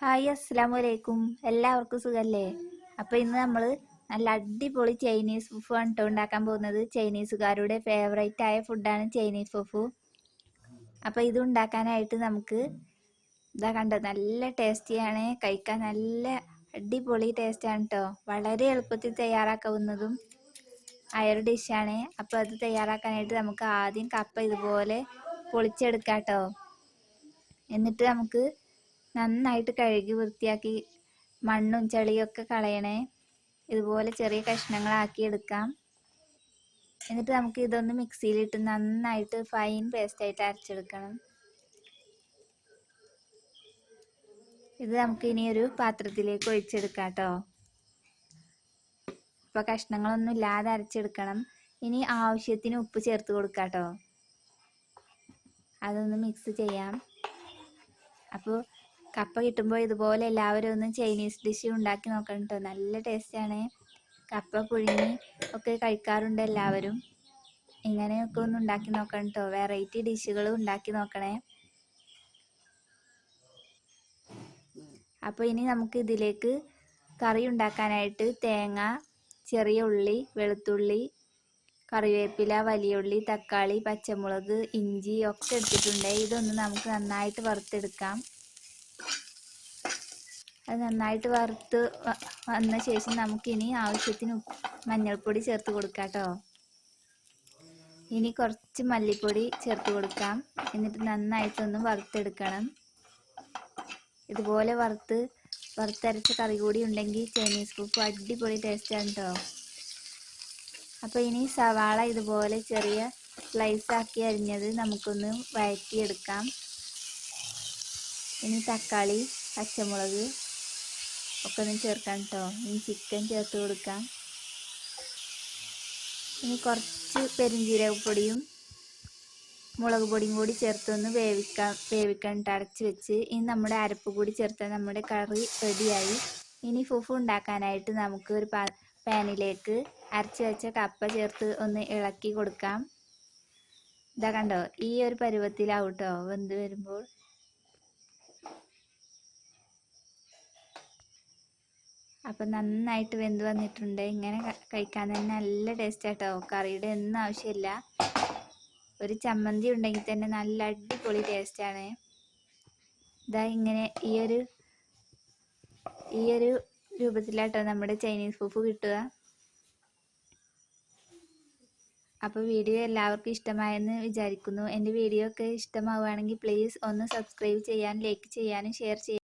Hi അസ്സലാമലൈക്കും. എല്ലാവർക്കും സുഖല്ലേ? അപ്പോൾ ഇന്ന് നമ്മൾ നല്ല അടിപൊളി ചൈനീസ് ഫുഫു ആണ് കേട്ടോ ഉണ്ടാക്കാൻ പോകുന്നത്. ചൈനീസുകാരുടെ ഫേവറേറ്റ് ആയ ഫുഡാണ് ചൈനീസ് ഫുഫു. അപ്പോൾ ഇത് ഉണ്ടാക്കാനായിട്ട് നമുക്ക് ഇതാ കണ്ടോ, നല്ല ടേസ്റ്റിയാണ്, കഴിക്കാൻ നല്ല അടിപൊളി ടേസ്റ്റാണ് കേട്ടോ. വളരെ എളുപ്പത്തിൽ തയ്യാറാക്കാവുന്നതും ആയൊരു ഡിഷാണ്. അപ്പോൾ അത് തയ്യാറാക്കാനായിട്ട് നമുക്ക് ആദ്യം കപ്പ ഇതുപോലെ പൊളിച്ചെടുക്കാം കേട്ടോ. എന്നിട്ട് നമുക്ക് നന്നായിട്ട് കഴുകി വൃത്തിയാക്കി മണ്ണും ചെളിയൊക്കെ കളയണേ. ഇതുപോലെ ചെറിയ കഷ്ണങ്ങളാക്കി എടുക്കാം. എന്നിട്ട് നമുക്ക് ഇതൊന്ന് മിക്സിയിലിട്ട് നന്നായിട്ട് ഫൈൻ പേസ്റ്റായിട്ട് അരച്ചെടുക്കണം. ഇത് നമുക്ക് ഇനി ഒരു പാത്രത്തിലേക്ക് ഒഴിച്ചെടുക്കാം കേട്ടോ. അപ്പോൾ കഷ്ണങ്ങളൊന്നും ഇല്ലാതെ അരച്ചെടുക്കണം. ഇനി ആവശ്യത്തിന് ഉപ്പ് ചേർത്ത് കൊടുക്കാം കേട്ടോ. അതൊന്ന് മിക്സ് ചെയ്യാം. അപ്പോൾ കപ്പ കിട്ടുമ്പോൾ ഇതുപോലെ എല്ലാവരും ഒന്ന് ചൈനീസ് ഡിഷ് ഉണ്ടാക്കി നോക്കണം കേട്ടോ. നല്ല ടേസ്റ്റാണ്. കപ്പ പുഴുങ്ങി ഒക്കെ കഴിക്കാറുണ്ട് എല്ലാവരും. ഇങ്ങനെയൊക്കെ ഒന്ന് ഉണ്ടാക്കി നോക്കണം കേട്ടോ. വെറൈറ്റി ഡിഷുകൾ ഉണ്ടാക്കി നോക്കണേ. അപ്പോൾ ഇനി നമുക്ക് ഇതിലേക്ക് കറി ഉണ്ടാക്കാനായിട്ട് തേങ്ങ, ചെറിയ ഉള്ളി, വെളുത്തുള്ളി, കറിവേപ്പില, വലിയ ഉള്ളി, തക്കാളി, പച്ചമുളക്, ഇഞ്ചി ഒക്കെ എടുത്തിട്ടുണ്ട്. ഇതൊന്ന് നമുക്ക് നന്നായിട്ട് വറുത്തെടുക്കാം. അത് നന്നായിട്ട് വറുത്ത് വന്ന ശേഷം നമുക്കിനി ആവശ്യത്തിന് മഞ്ഞൾപ്പൊടി ചേർത്ത് കൊടുക്കാം കേട്ടോ. ഇനി കുറച്ച് മല്ലിപ്പൊടി ചേർത്ത് കൊടുക്കാം. എന്നിട്ട് നന്നായിട്ടൊന്ന് വറുത്തെടുക്കണം. ഇതുപോലെ വറുത്തരച്ച കറി കൂടി ഉണ്ടെങ്കിൽ ചൈനീസ് ഫുഡ് അടിപൊളി ടേസ്റ്റാണ് കേട്ടോ. അപ്പോൾ ഇനി സവാള ഇതുപോലെ ചെറിയ സ്ലൈസ് ആക്കി അരിഞ്ഞത് നമുക്കൊന്ന് വഴറ്റിയെടുക്കാം. ഇനി തക്കാളി, പച്ചമുളക് ഒക്കെ ഒന്ന് ചേർക്കാം കേട്ടോ. ഇനി ചിക്കൻ ചേർത്ത് കൊടുക്കാം. ഇനി കുറച്ച് പെരുംജീരകപ്പൊടിയും മുളക് പൊടിയും കൂടി ചേർത്തൊന്ന് വേവിക്കാൻ അടച്ച് വെച്ച് ഇനി നമ്മുടെ അരപ്പ് കൂടി ചേർത്താൽ നമ്മുടെ കറി റെഡിയായി. ഇനി ഫുഫു ഉണ്ടാക്കാനായിട്ട് നമുക്ക് ഒരു പാനിലേക്ക് അരച്ച് വെച്ച കപ്പ ചേർത്ത് ഒന്ന് ഇളക്കി കൊടുക്കാം. ഇതാ കണ്ടോ, ഈ ഒരു പരുവത്തിലാവും കേട്ടോ വെന്ത് വരുമ്പോൾ. അപ്പം നന്നായിട്ട് വെന്ത് വന്നിട്ടുണ്ട്. ഇങ്ങനെ കഴിക്കാൻ തന്നെ നല്ല ടേസ്റ്റ് ആട്ടോ. കറിയുടെ ഒന്നും ആവശ്യമില്ല. ഒരു ചമ്മന്തി ഉണ്ടെങ്കിൽ തന്നെ നല്ല അടിപൊളി ടേസ്റ്റാണ്. ഇതാ ഇങ്ങനെ ഈ ഒരു രൂപത്തിലാട്ടോ നമ്മുടെ ചൈനീസ് ഫുഫു കിട്ടുക. അപ്പോൾ വീഡിയോ എല്ലാവർക്കും ഇഷ്ടമായെന്ന് വിചാരിക്കുന്നു. എൻ്റെ വീഡിയോ ഒക്കെ ഇഷ്ടമാവുകയാണെങ്കിൽ പ്ലീസ് ഒന്ന് സബ്സ്ക്രൈബ് ചെയ്യാൻ, ലൈക്ക് ചെയ്യാനും ഷെയർ ചെയ്യാൻ